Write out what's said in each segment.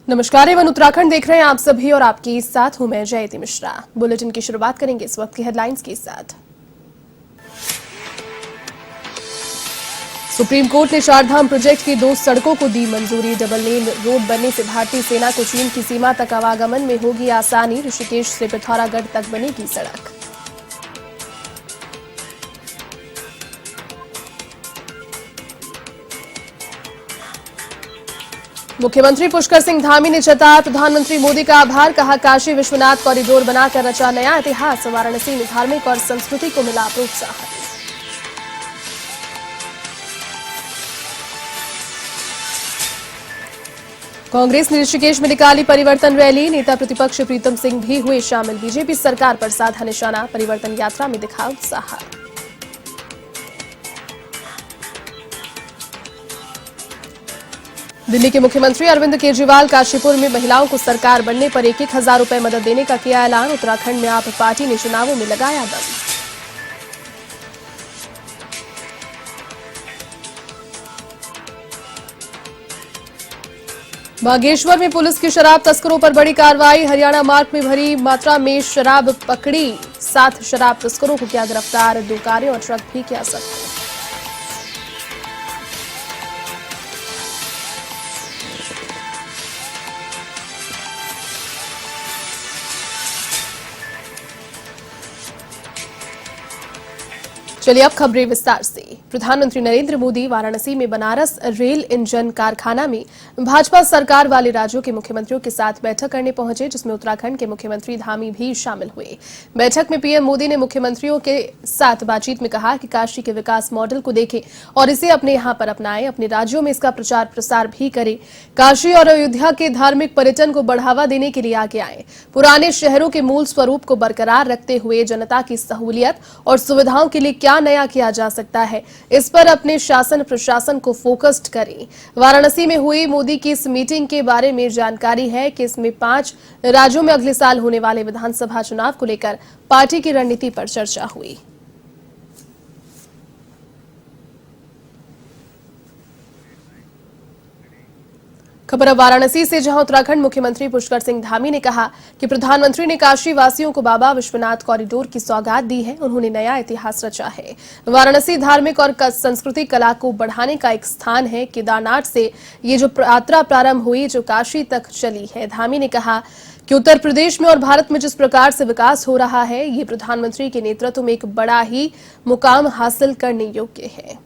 नमस्कार, एवं उत्तराखंड देख रहे हैं आप सभी और आपके साथ हूं मैं जयती मिश्रा। बुलेटिन की शुरुआत करेंगे इस वक्त की हेडलाइंस के साथ। सुप्रीम कोर्ट ने चारधाम प्रोजेक्ट की 2 सड़कों को दी मंजूरी। डबल लेन रोड बनने से भारतीय सेना को चीन की सीमा तक आवागमन में होगी आसानी। ऋषिकेश से पिथौरागढ़ तक बनेगी सड़क। मुख्यमंत्री पुष्कर सिंह धामी ने जताया प्रधानमंत्री मोदी का आभार। कहा, काशी विश्वनाथ कॉरिडोर बनाकर रचा नया इतिहास। वाराणसी में धार्मिक और संस्कृति को मिला प्रोत्साहन। कांग्रेस ने ऋषिकेश में निकाली परिवर्तन रैली। नेता प्रतिपक्ष प्रीतम सिंह भी हुए शामिल। बीजेपी सरकार पर साधा निशाना। परिवर्तन यात्रा में दिखा उत्साह। दिल्ली के मुख्यमंत्री अरविंद केजरीवाल काशीपुर में महिलाओं को सरकार बनने पर 1,000 रुपए मदद देने का किया ऐलान। उत्तराखंड में आप पार्टी ने चुनावों में लगाया दम। बागेश्वर में पुलिस की शराब तस्करों पर बड़ी कार्रवाई। हरियाणा मार्ग में भरी मात्रा में शराब पकड़ी। 7 शराब तस्करों को किया गिरफ्तार। 2 कारें और ट्रक भी किया जब्त। चलिए अब खबरें विस्तार से। प्रधानमंत्री नरेंद्र मोदी वाराणसी में बनारस रेल इंजन कारखाना में भाजपा सरकार वाले राज्यों के मुख्यमंत्रियों के साथ बैठक करने पहुंचे, जिसमें उत्तराखंड के मुख्यमंत्री धामी भी शामिल हुए। बैठक में पीएम मोदी ने मुख्यमंत्रियों के साथ बातचीत में कहा कि काशी के विकास मॉडल को देखें और इसे अपने यहां पर अपनाएं। अपने राज्यों में इसका प्रचार प्रसार भी करें। काशी और अयोध्या के धार्मिक पर्यटन को बढ़ावा देने के लिए आगे आए। पुराने शहरों के मूल स्वरूप को बरकरार रखते हुए जनता की सहूलियत और सुविधाओं के लिए क्या नया किया जा सकता है, इस पर अपने शासन प्रशासन को फोकस्ड करें। वाराणसी में हुई मोदी की इस मीटिंग के बारे में जानकारी है कि इसमें 5 राज्यों में अगले साल होने वाले विधानसभा चुनाव को लेकर पार्टी की रणनीति पर चर्चा हुई। खबर अब वाराणसी से, जहां उत्तराखंड मुख्यमंत्री पुष्कर सिंह धामी ने कहा कि प्रधानमंत्री ने काशी वासियों को बाबा विश्वनाथ कॉरिडोर की सौगात दी है। उन्होंने नया इतिहास रचा है। वाराणसी धार्मिक और सांस्कृतिक कला को बढ़ाने का एक स्थान है। केदारनाथ से ये जो यात्रा प्रारंभ हुई, जो काशी तक चली है। धामी ने कहा कि उत्तर प्रदेश में और भारत में जिस प्रकार से विकास हो रहा है, ये प्रधानमंत्री के नेतृत्व में एक बड़ा ही मुकाम हासिल करने योग्य है।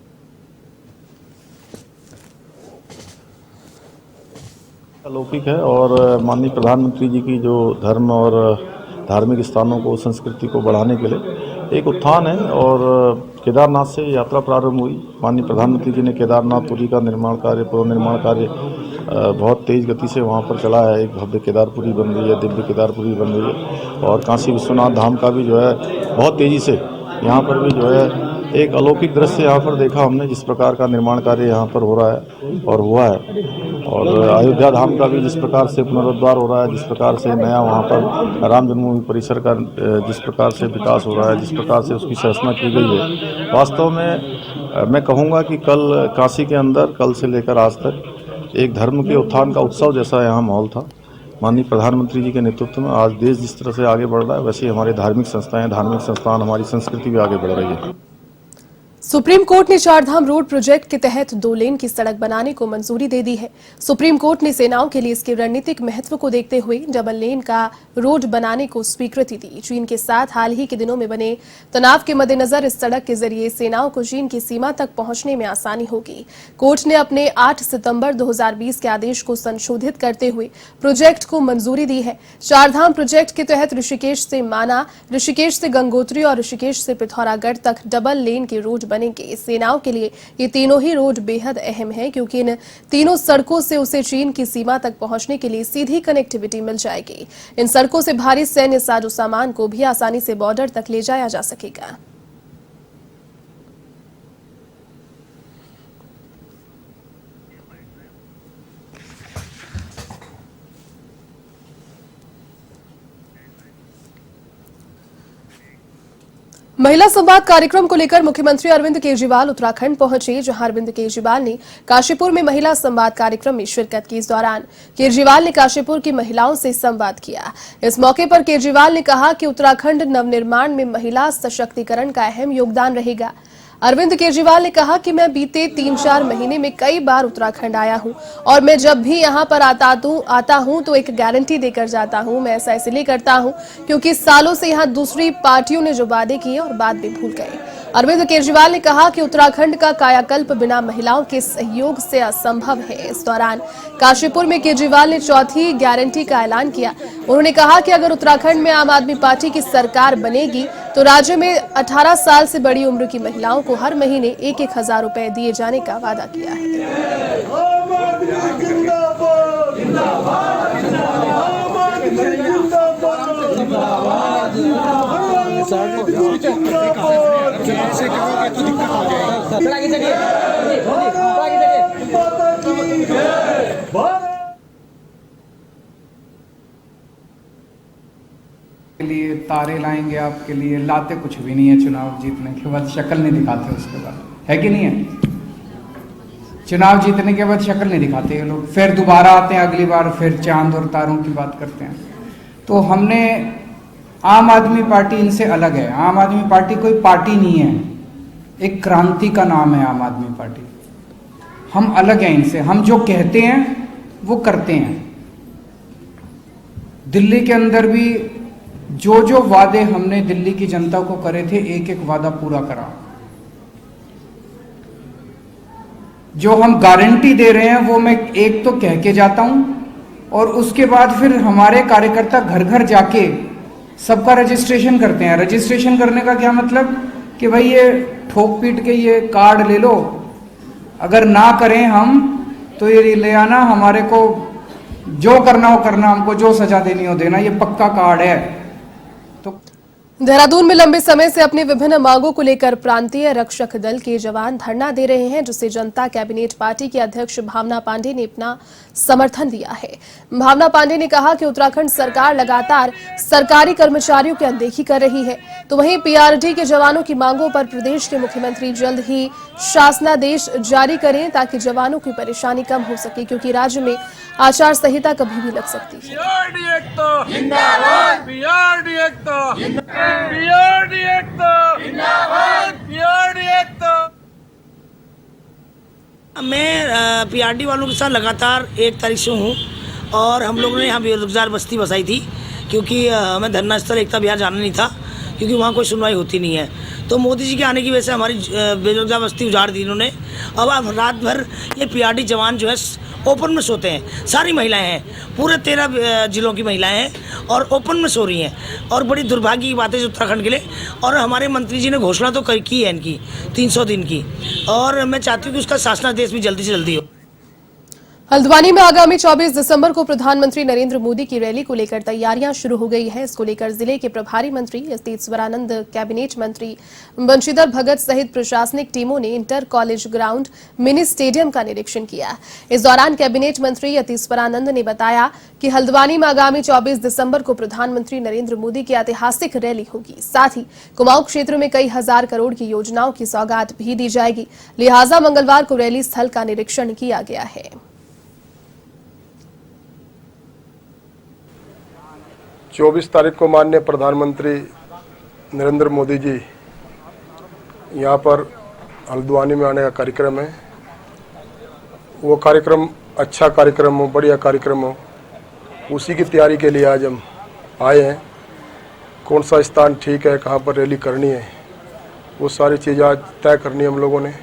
अलौकिक है और माननीय प्रधानमंत्री जी की जो धर्म और धार्मिक स्थानों को, संस्कृति को बढ़ाने के लिए एक उत्थान है। और केदारनाथ से यात्रा प्रारंभ हुई। माननीय प्रधानमंत्री जी ने केदारनाथपुरी का निर्माण कार्य, पुनर्निर्माण कार्य बहुत तेज़ गति से वहाँ पर चला है। एक भव्य केदारपुरी बन रही है, दिव्य केदारपुरी बन रही है। और काशी विश्वनाथ धाम का भी जो है बहुत तेज़ी से यहाँ पर भी जो है एक अलौकिक दृश्य यहाँ पर देखा हमने, जिस प्रकार का निर्माण कार्य यहाँ पर हो रहा है और हुआ है। और अयोध्या धाम का भी जिस प्रकार से पुनरुद्धार हो रहा है, जिस प्रकार से नया वहाँ पर राम जन्मभूमि परिसर का जिस प्रकार से विकास हो रहा है, जिस प्रकार से उसकी संरचना की गई है, वास्तव में मैं कहूँगा कि कल काशी के अंदर, कल से लेकर आज तक एक धर्म के उत्थान का उत्सव जैसा यहाँ माहौल था। माननीय प्रधानमंत्री जी के नेतृत्व में आज देश जिस तरह से आगे बढ़ रहा है, वैसे ही हमारे धार्मिक संस्थान, हमारी संस्कृति भी आगे बढ़ रही है। सुप्रीम कोर्ट ने चारधाम रोड प्रोजेक्ट के तहत 2 लेन की सड़क बनाने को मंजूरी दे दी है। सुप्रीम कोर्ट ने सेनाओं के लिए इसके रणनीतिक महत्व को देखते हुए डबल लेन का रोड बनाने को स्वीकृति दी। चीन के साथ हाल ही के दिनों में बने तनाव के मद्देनजर इस सड़क के जरिए सेनाओं को चीन की सीमा तक पहुंचने में आसानी होगी। कोर्ट ने अपने 8 सितंबर 2020 के आदेश को संशोधित करते हुए प्रोजेक्ट को मंजूरी दी है। चारधाम प्रोजेक्ट के तहत ऋषिकेश से माना, ऋषिकेश से गंगोत्री और ऋषिकेश से पिथौरागढ़ तक डबल लेन के रोड बनेंगे। सेनाओं के लिए ये तीनों ही रोड बेहद अहम है, क्योंकि इन तीनों सड़कों से उसे चीन की सीमा तक पहुंचने के लिए सीधी कनेक्टिविटी मिल जाएगी। इन सड़कों से भारी सैन्य साजो सामान को भी आसानी से बॉर्डर तक ले जाया जा सकेगा। महिला संवाद कार्यक्रम को लेकर मुख्यमंत्री अरविंद केजरीवाल उत्तराखंड पहुंचे, जहां अरविंद केजरीवाल ने काशीपुर में महिला संवाद कार्यक्रम में शिरकत की। इस दौरान केजरीवाल ने काशीपुर की महिलाओं से संवाद किया। इस मौके पर केजरीवाल ने कहा कि उत्तराखंड नवनिर्माण में महिला सशक्तिकरण का अहम योगदान रहेगा। अरविंद केजरीवाल ने कहा कि मैं बीते 3-4 महीने में कई बार उत्तराखंड आया हूं और मैं जब भी यहां पर आता हूं तो एक गारंटी देकर जाता हूं। मैं ऐसा इसलिए करता हूं क्योंकि सालों से यहां दूसरी पार्टियों ने जो वादे किए और बात भी भूल गए। अरविंद केजरीवाल ने कहा कि उत्तराखंड का कायाकल्प बिना महिलाओं के सहयोग से असंभव है। इस दौरान काशीपुर में केजरीवाल ने चौथी गारंटी का ऐलान किया। उन्होंने कहा कि अगर उत्तराखंड में आम आदमी पार्टी की सरकार बनेगी तो राज्य में 18 साल से बड़ी उम्र की महिलाओं को हर महीने 1,000 रुपए दिए जाने का वादा किया है। के लिए तारे लाएंगे आपके लिए, लाते कुछ भी नहीं है। चुनाव जीतने के बाद शक्ल नहीं दिखाते, उसके बाद है कि नहीं है। चुनाव जीतने के बाद शक्ल नहीं दिखाते ये लोग, फिर दोबारा आते हैं अगली बार, फिर चांद और तारों की बात करते हैं। तो हमने आम आदमी पार्टी इनसे अलग है। आम आदमी पार्टी कोई पार्टी नहीं है, एक क्रांति का नाम है आम आदमी पार्टी। हम अलग हैं इनसे, हम जो कहते हैं वो करते हैं। दिल्ली के अंदर भी जो जो वादे हमने दिल्ली की जनता को करे थे, एक एक वादा पूरा करा। जो हम गारंटी दे रहे हैं वो मैं एक तो कह के जाता हूं और उसके बाद फिर हमारे कार्यकर्ता घर घर जाके सबका रजिस्ट्रेशन करते हैं। रजिस्ट्रेशन करने का क्या मतलब कि भाई ये ठोक पीट के ये कार्ड ले लो, अगर ना करें हम तो ये ले आना, हमारे को जो करना हो करना, हमको जो सजा देनी हो देना, ये पक्का कार्ड है। तो देहरादून में लंबे समय से अपनी विभिन्न मांगों को लेकर प्रांतीय रक्षक दल के जवान धरना दे रहे हैं, जिसे जनता कैबिनेट पार्टी की अध्यक्ष भावना पांडे ने अपना समर्थन दिया है। भावना पांडे ने कहा कि उत्तराखंड सरकार लगातार सरकारी कर्मचारियों की अनदेखी कर रही है, तो वहीं पीआरडी के जवानों की मांगों पर प्रदेश के मुख्यमंत्री जल्द ही शासनादेश जारी करें ताकि जवानों की परेशानी कम हो सके, क्योंकि राज्य में आचार संहिता कभी भी लग सकती है। मैं पीआरडी वालों के साथ लगातार 1 तारीख से हूँ और हम लोगों ने यहाँ बेरोजगार बस्ती बसाई थी, क्योंकि हमें धरना स्थल एकता विहार जाना नहीं था, क्योंकि वहाँ कोई सुनवाई होती नहीं है। तो मोदी जी के आने की वजह से हमारी बेरोजगार बस्ती उजाड़ दी इन्होंने। अब रात भर ये पीआरडी जवान जो है ओपन में सोते हैं। सारी महिलाएं हैं, पूरे 13 जिलों की महिलाएं हैं और ओपन में सो रही हैं। और बड़ी दुर्भाग्य की बात है उत्तराखंड के लिए। और हमारे मंत्री जी ने घोषणा तो की है इनकी 300 दिन की, और मैं चाहती हूँ कि उसका शासनादेश भी जल्दी से जल्दी हो। हल्द्वानी में आगामी 24 दिसंबर को प्रधानमंत्री नरेंद्र मोदी की रैली को लेकर तैयारियां शुरू हो गई है। इसको लेकर जिले के प्रभारी मंत्री ईश्वरानंद, कैबिनेट मंत्री बंशीधर भगत सहित प्रशासनिक टीमों ने inter college ground mini stadium का निरीक्षण किया। इस दौरान कैबिनेट मंत्री ईश्वरानंद ने बताया कि हल्द्वानी में आगामी 24 दिसंबर को प्रधानमंत्री नरेंद्र मोदी की ऐतिहासिक रैली होगी। साथ ही कुमाऊं क्षेत्र में कई हजार करोड़ की योजनाओं की सौगात भी दी जाएगी, लिहाजा मंगलवार को रैली स्थल का निरीक्षण किया गया है। 24 तारीख को माननीय प्रधानमंत्री नरेंद्र मोदी जी यहाँ पर हल्द्वानी में आने का कार्यक्रम है। वो कार्यक्रम अच्छा कार्यक्रम हो, बढ़िया कार्यक्रम हो, उसी की तैयारी के लिए आज हम आए हैं। कौन सा स्थान ठीक है, कहाँ पर रैली करनी है, वो सारी चीज़ें आज तय करनी है हम लोगों ने।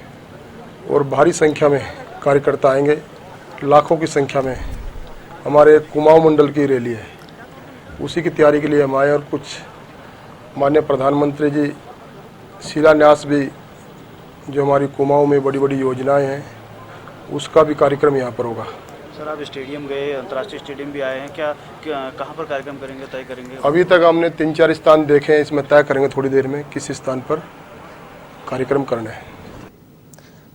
और भारी संख्या में कार्यकर्ता आएंगे, लाखों की संख्या में। हमारे कुमाऊं मंडल की रैली है, उसी की तैयारी के लिए हम आए। और कुछ माननीय प्रधानमंत्री जी शिलान्यास भी, जो हमारी कुमाऊं में बड़ी बड़ी योजनाएं हैं, उसका भी कार्यक्रम यहाँ पर होगा। सर, आप स्टेडियम गए, अंतर्राष्ट्रीय स्टेडियम भी आए हैं, क्या कहाँ पर कार्यक्रम करेंगे, तय करेंगे? अभी तक हमने 3-4 स्थान देखे हैं, इसमें तय करेंगे थोड़ी देर में किस स्थान पर कार्यक्रम करना है।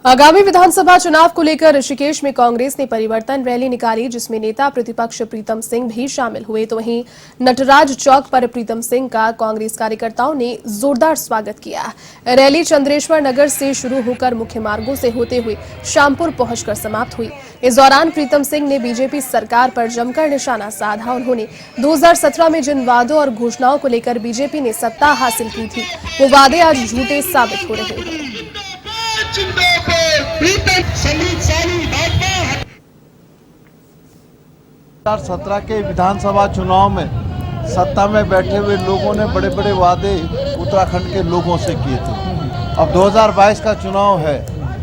आगामी विधानसभा चुनाव को लेकर ऋषिकेश में कांग्रेस ने परिवर्तन रैली निकाली, जिसमें नेता प्रतिपक्ष प्रीतम सिंह भी शामिल हुए। तो वहीं नटराज चौक पर प्रीतम सिंह का कांग्रेस कार्यकर्ताओं ने जोरदार स्वागत किया। रैली चंद्रेश्वर नगर से शुरू होकर मुख्य मार्गों से होते हुए शामपुर पहुंचकर समाप्त हुई। इस दौरान प्रीतम सिंह ने बीजेपी सरकार पर जमकर निशाना साधा। उन्होंने 2017 में जिन वादों और घोषणाओं को लेकर बीजेपी ने सत्ता हासिल की थी, वो वादे आज झूठे साबित हो रहे हैं। 2017 के विधानसभा चुनाव में सत्ता में बैठे हुए लोगों ने बड़े बड़े वादे उत्तराखंड के लोगों से किए थे। अब 2022 का चुनाव है,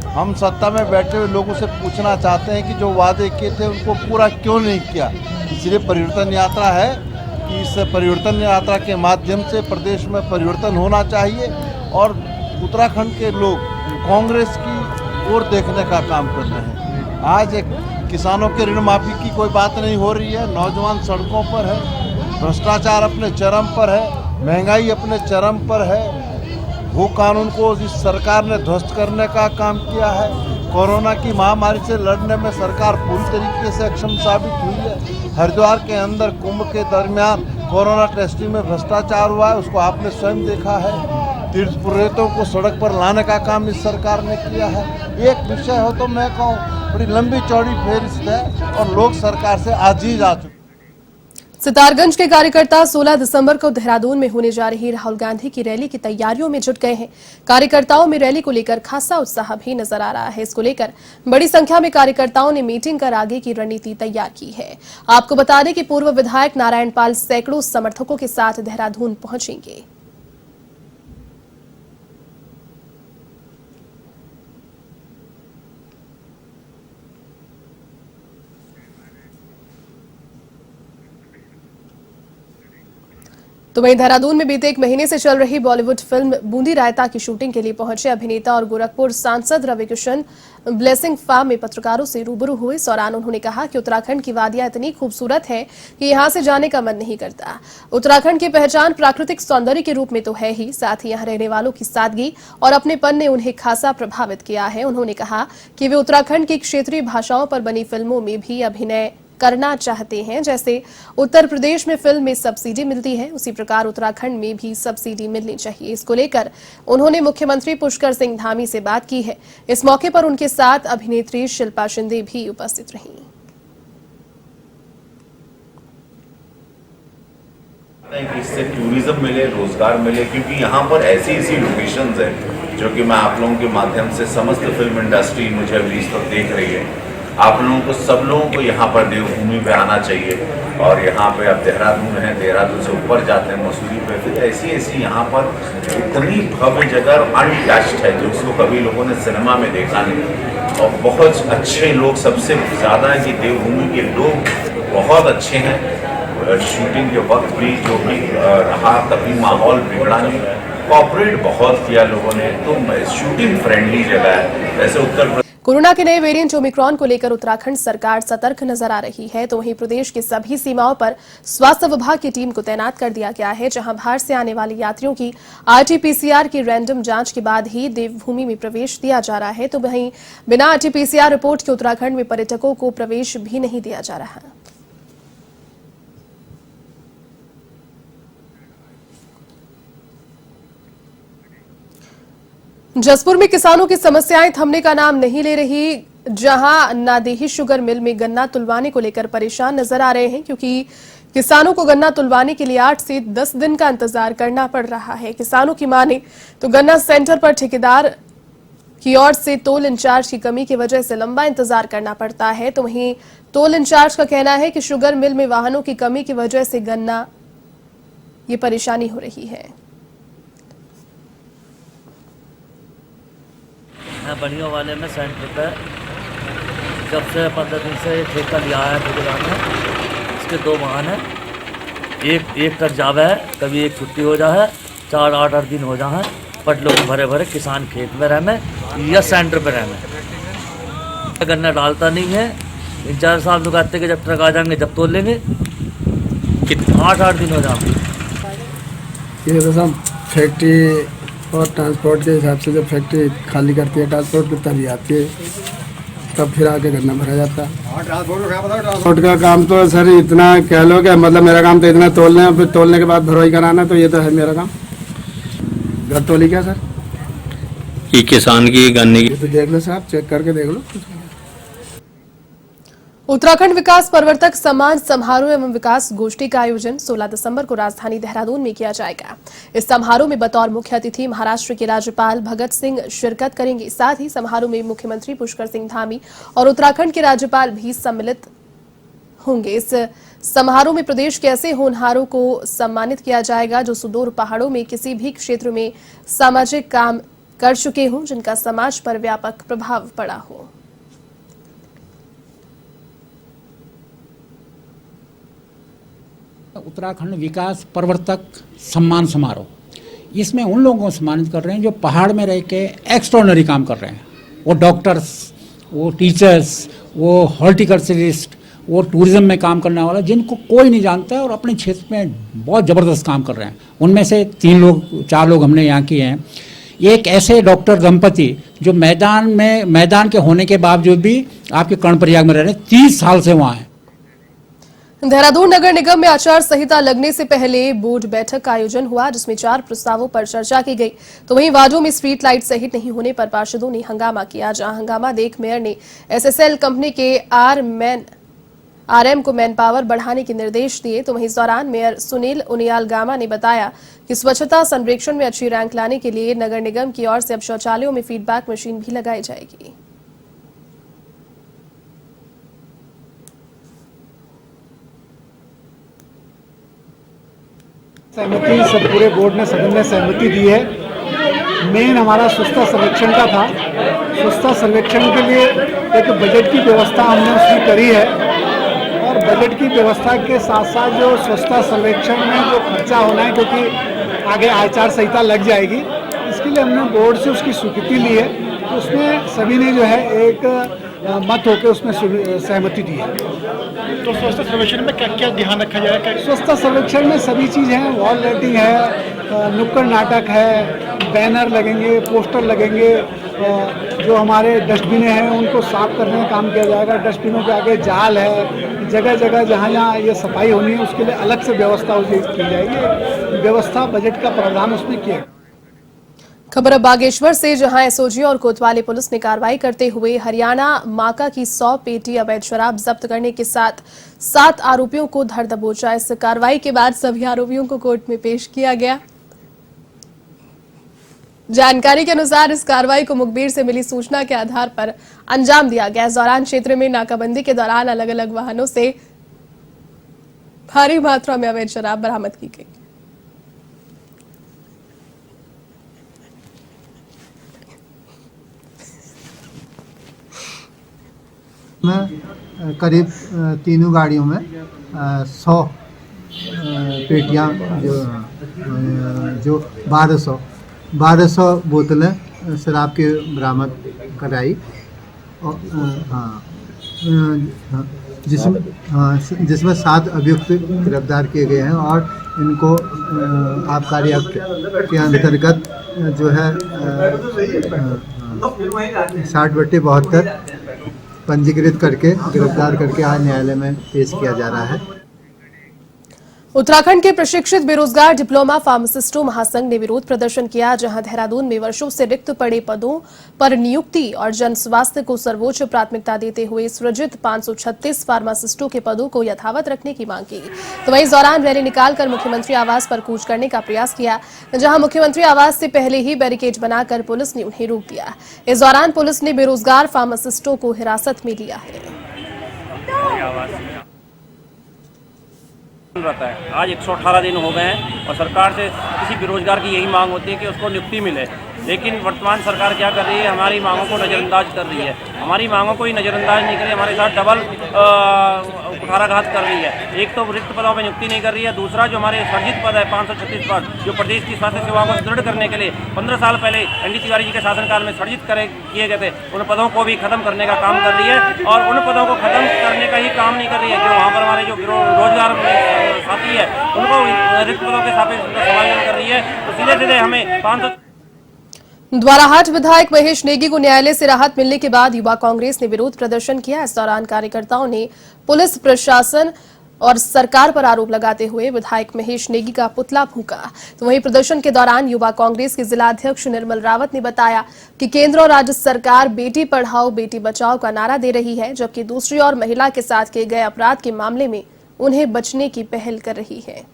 हम सत्ता में बैठे हुए लोगों से पूछना चाहते हैं कि जो वादे किए थे उनको पूरा क्यों नहीं किया। इसलिए परिवर्तन यात्रा है कि इस परिवर्तन यात्रा के माध्यम से प्रदेश में परिवर्तन होना चाहिए और उत्तराखंड के लोग कांग्रेस की ओर देखने का काम कर रहे हैं। आज एक किसानों के ऋण माफी की कोई बात नहीं हो रही है, नौजवान सड़कों पर है, भ्रष्टाचार अपने चरम पर है, महंगाई अपने चरम पर है, भू कानून को इस सरकार ने ध्वस्त करने का काम किया है। कोरोना की महामारी से लड़ने में सरकार पूरी तरीके से अक्षम साबित हुई है। हरिद्वार के अंदर कुंभ के दरमियान कोरोना टेस्टिंग में भ्रष्टाचार हुआ है, उसको आपने स्वयं देखा है। तीर्थ पुरोहितों को सड़क पर लाने का काम इस सरकार ने किया है। एक विषय हो तो मैं कहूँ बड़ी लंबी चौड़ी फेरिस्त है और लोग सरकार से आजीज आ चुके। सितारगंज के कार्यकर्ता 16 दिसंबर को देहरादून में होने जा रही राहुल गांधी की रैली की तैयारियों में जुट गए हैं। कार्यकर्ताओं में रैली को लेकर खासा उत्साह भी नजर आ रहा है। इसको लेकर बड़ी संख्या में कार्यकर्ताओं ने मीटिंग कर आगे की रणनीति तैयार की है। आपको बता दें कि पूर्व विधायक नारायण पाल सैकड़ों समर्थकों के साथ देहरादून पहुंचेंगे। तो वहीं देहरादून में बीते 1 महीने से चल रही बॉलीवुड फिल्म बूंदी रायता की शूटिंग के लिए पहुंचे अभिनेता और गोरखपुर सांसद रवि किशन ब्लेसिंग फार्म में पत्रकारों से रूबरू हुए। इस दौरान उन्होंने कहा कि उत्तराखंड की वादियां इतनी खूबसूरत हैं कि यहां से जाने का मन नहीं करता। उत्तराखंड की पहचान प्राकृतिक सौंदर्य के रूप में तो है ही, साथ ही यहां रहने वालों की सादगी और अपनेपन ने उन्हें खासा प्रभावित किया है। उन्होंने कहा कि वे उत्तराखंड की क्षेत्रीय भाषाओं पर बनी फिल्मों में भी अभिनय करना चाहते हैं। जैसे उत्तर प्रदेश में फिल्म में सब्सिडी मिलती है, उसी प्रकार उत्तराखंड में भी सब्सिडी मिलनी चाहिए। इसको लेकर उन्होंने मुख्यमंत्री पुष्कर सिंह धामी से बात की है। इस मौके पर उनके साथ अभिनेत्री शिल्पा शिंदे भी उपस्थित रहीं। कि इससे टूरिज्म मिले, रोजगार मिले, क्योंकि यहाँ पर ऐसी ऐसी लोकेशंस है जो कि मैं आप लोगों के माध्यम से समस्त फिल्म इंडस्ट्री मुझे अभी इस वक्त देख रही है। आप लोगों को, सब लोगों को यहाँ पर देवभूमि पे आना चाहिए और यहाँ पे अब देहरादून है, देहरादून से ऊपर जाते हैं मसूरी पे, फिर ऐसी ऐसी यहाँ पर इतनी भव्य जगह अनटच्ड है जो उसको कभी लोगों ने सिनेमा में देखा नहीं। और बहुत अच्छे लोग, सबसे ज़्यादा है कि देवभूमि के लोग बहुत अच्छे हैं। शूटिंग के वक्त भी जो भी रहा, कभी माहौल बिगड़ा नहीं, कॉपरेट बहुत किया लोगों ने। तो शूटिंग फ्रेंडली जगह है। वैसे उत्तर प्रदेश कोरोना के नए वेरिएंट ओमिक्रॉन को लेकर उत्तराखंड सरकार सतर्क नजर आ रही है। तो वहीं प्रदेश की सभी सीमाओं पर स्वास्थ्य विभाग की टीम को तैनात कर दिया गया है, जहां बाहर से आने वाले यात्रियों की RT-PCR की रैंडम जांच के बाद ही देवभूमि में प्रवेश दिया जा रहा है। तो वहीं बिना RT-PCR रिपोर्ट के उत्तराखंड में पर्यटकों को प्रवेश भी नहीं दिया जा रहा है। जसपुर में किसानों की समस्याएं थमने का नाम नहीं ले रही, जहां नादेही शुगर मिल में गन्ना तुलवाने को लेकर परेशान नजर आ रहे हैं, क्योंकि किसानों को गन्ना तुलवाने के लिए 8 से 10 दिन का इंतजार करना पड़ रहा है। किसानों की माने तो गन्ना सेंटर पर ठेकेदार की ओर से तोल इंचार्ज की कमी की वजह से लंबा इंतजार करना पड़ता है। तो वहीं तोल इंचार्ज का कहना है कि शुगर मिल में वाहनों की कमी की वजह से गन्ना ये परेशानी हो रही है। बनियों वाले में सेंटर पे जब से 15 दिन से ठेका लिया है ठेकेदार ने, इसके 2 वाहन हैं, एक ट्रक जावे है, कभी एक छुट्टी हो जाए, 4-8 दिन हो जाए, पटलों में भरे भरे किसान खेत में रह में या सेंटर पे रह में। गन्ना डालता नहीं है, इंचार्ज साहब लोग कहते कि जब ट्रक आ जाएंगे जब तोल लेंगे, 8-8 दिन हो जाए। ये तो सब फैक्ट्री और ट्रांसपोर्ट के हिसाब से जब फैक्ट्री खाली करती है ट्रांसपोर्ट की तभी आती है, तब फिर आके गन्ना भरा जाता है। ट्रांसपोर्ट का काम तो सर इतना कह लो कि मतलब मेरा काम तो इतना तोलने है, फिर तोलने के बाद भरवाई कराना, तो ये तो है मेरा काम। घर तोली क्या सर कि किसान की गन्ने की तो देख लो साहब, चेक करके देख लो। उत्तराखंड विकास प्रवर्तक सम्मान समारोह एवं विकास गोष्ठी का आयोजन 16 दिसंबर को राजधानी देहरादून में किया जाएगा। इस समारोह में बतौर मुख्य अतिथि महाराष्ट्र के राज्यपाल भगत सिंह शिरकत करेंगे। साथ ही समारोह में मुख्यमंत्री पुष्कर सिंह धामी और उत्तराखंड के राज्यपाल भी सम्मिलित होंगे। इस समारोह में प्रदेश के ऐसे होनहारों को सम्मानित किया जाएगा जो सुदूर पहाड़ों में किसी भी क्षेत्र में सामाजिक काम कर चुके हों, जिनका समाज पर व्यापक प्रभाव पड़ा हो। उत्तराखंड विकास प्रवर्तक सम्मान समारोह, इसमें उन लोगों को सम्मानित कर रहे हैं जो पहाड़ में रह के एक्स्ट्रॉर्डिनरी काम कर रहे हैं। वो डॉक्टर्स, वो टीचर्स, वो हॉर्टिकल्चरिस्ट, वो टूरिज्म में काम करने वाला, जिनको कोई नहीं जानता है और अपने क्षेत्र में बहुत ज़बरदस्त काम कर रहे हैं। उनमें से 4 लोग हमने यहाँ किए हैं। एक ऐसे डॉक्टर दंपति जो मैदान के होने के बावजूद भी आपके कर्णप्रयाग में रह रहे हैं, 30 साल से वहाँ हैं। देहरादून नगर निगम में आचार संहिता लगने से पहले बोर्ड बैठक का आयोजन हुआ, जिसमें 4 प्रस्तावों पर चर्चा की गई। तो वहीं वार्डों में स्ट्रीट लाइट सहित नहीं होने पर पार्षदों ने हंगामा किया। जहां हंगामा देख मेयर ने एसएसएल कंपनी के आरएम को मैन पावर बढ़ाने के निर्देश दिए। तो वहीं इस दौरान मेयर सुनील उनियाल गामा ने बताया कि स्वच्छता सर्वेक्षण में अच्छी रैंक लाने के लिए नगर निगम की ओर से अब शौचालयों में फीडबैक मशीन भी लगाई जाएगी। सहमति सब पूरे बोर्ड ने सदन ने सहमति दी है। मेन हमारा स्वच्छता सर्वेक्षण का था। स्वच्छता सर्वेक्षण के लिए एक बजट की व्यवस्था हमने उसकी करी है और बजट की व्यवस्था के साथ साथ जो स्वच्छता सर्वेक्षण में जो खर्चा होना है, क्योंकि आगे आचार संहिता लग जाएगी, इसके लिए हमने बोर्ड से उसकी स्वीकृति ली है। तो उसमें सभी ने जो है एक मत होकर उसमें सहमति दी है। तो स्वच्छता सर्वेक्षण में क्या क्या ध्यान रखा जाएगा? स्वच्छता सर्वेक्षण में सभी चीज़ हैं, वॉल लाइटिंग है, नुक्कड़ नाटक है, बैनर लगेंगे, पोस्टर लगेंगे, जो हमारे डस्टबिन हैं उनको साफ करने का काम किया जाएगा। डस्टबिनों के आगे जाल है, जगह जगह जहाँ जहाँ ये सफाई होनी है उसके लिए अलग से व्यवस्था की जाएगी। व्यवस्था बजट का प्रावधान उसमें किया। खबर अब बागेश्वर से, जहां एसओजी और कोतवाली पुलिस ने कार्रवाई करते हुए हरियाणा माका की 100 पेटी अवैध शराब जब्त करने के साथ 7 आरोपियों को धर दबोचा। इस कार्रवाई के बाद सभी आरोपियों को कोर्ट में पेश किया गया। जानकारी के अनुसार इस कार्रवाई को मुखबिर से मिली सूचना के आधार पर अंजाम दिया गया। इस दौरान क्षेत्र में नाकाबंदी के दौरान अलग अलग वाहनों से भारी मात्रा में अवैध शराब बरामद की गई। में करीब तीनों गाड़ियों में 100 पेटियां जो 1200 बोतलें शराब की बरामद कराई। और जिसमें 7 अभियुक्त गिरफ्तार किए गए हैं और इनको आबकारी एक्ट के अंतर्गत जो है 60/72 पंजीकृत करके गिरफ्तार करके आज न्यायालय में पेश किया जा रहा है। उत्तराखंड के प्रशिक्षित बेरोजगार डिप्लोमा फार्मासिस्टों महासंघ ने विरोध प्रदर्शन किया, जहां देहरादून में वर्षों से रिक्त पड़े पदों पर नियुक्ति और जन स्वास्थ्य को सर्वोच्च प्राथमिकता देते हुए सृजित 536 फार्मासिस्टों के पदों को यथावत रखने की मांग की। तो वहीं इस दौरान रैली निकालकर मुख्यमंत्री आवास पर कूच करने का प्रयास किया, जहां मुख्यमंत्री आवास से पहले ही बैरिकेड बनाकर पुलिस ने उन्हें रोक दिया। इस दौरान पुलिस ने बेरोजगार फार्मासिस्टों को हिरासत में लिया है। रहता है। आज 118 दिन हो गए हैं और सरकार से किसी बेरोजगार की यही मांग होती है कि उसको नियुक्ति मिले, लेकिन वर्तमान सरकार क्या कर रही है, हमारी मांगों को नज़रअंदाज कर रही है। हमारी मांगों को ही नज़रअंदाज नहीं कर रही, हमारे साथ डबल कुठाराघात कर रही है। एक तो रिक्त पदों पर नियुक्ति नहीं कर रही है, दूसरा जो हमारे सर्जित पद है 536 पद जो प्रदेश की स्वास्थ्य सेवाओं को सुदृढ़ करने के लिए 15 साल पहले एनडी तिवारी जी के शासनकाल में सर्जित किए गए थे, उन पदों को भी खत्म करने का काम कर रही है। और उन पदों को खत्म करने का ही काम नहीं कर रही है, जो वहाँ पर हमारे जो रोजगार साथी है उनको रिक्त पदों के सापेक्ष समायोजन कर रही है। तो सीधे सीधे हमें द्वाराहाट विधायक महेश नेगी को न्यायालय से राहत मिलने के बाद युवा कांग्रेस ने विरोध प्रदर्शन किया। इस दौरान कार्यकर्ताओं ने पुलिस प्रशासन और सरकार पर आरोप लगाते हुए विधायक महेश नेगी का पुतला फूंका। तो वहीं प्रदर्शन के दौरान युवा कांग्रेस के जिलाध्यक्ष निर्मल रावत ने बताया कि केंद्र और राज्य सरकार बेटी पढ़ाओ बेटी बचाओ का नारा दे रही है, जबकि दूसरी ओर महिला के साथ किए गए अपराध के मामले में उन्हें बचने की पहल कर रही है।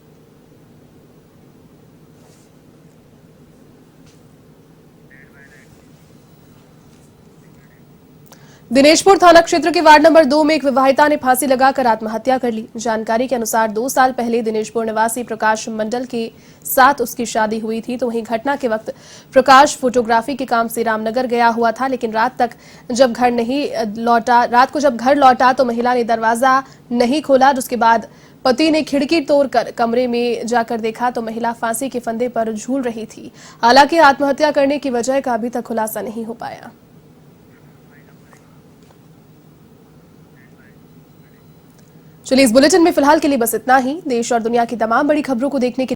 दिनेशपुर थाना क्षेत्र के वार्ड नंबर 2 में एक विवाहिता ने फांसी लगाकर आत्महत्या कर ली। जानकारी के अनुसार 2 साल पहले दिनेशपुर निवासी प्रकाश मंडल के साथ उसकी शादी हुई थी। तो वहीं घटना के वक्त प्रकाश फोटोग्राफी के काम से रामनगर गया हुआ था, लेकिन रात को जब घर लौटा तो महिला ने दरवाजा नहीं खोला। उसके बाद पति ने खिड़की तोड़कर कमरे में जाकर देखा तो महिला फांसी के फंदे पर झूल रही थी। हालांकि आत्महत्या करने की वजह का अभी तक खुलासा नहीं हो पाया। चलिए, इस बुलेटिन में फिलहाल के लिए बस इतना ही। देश और दुनिया की तमाम बड़ी खबरों को देखने के लिए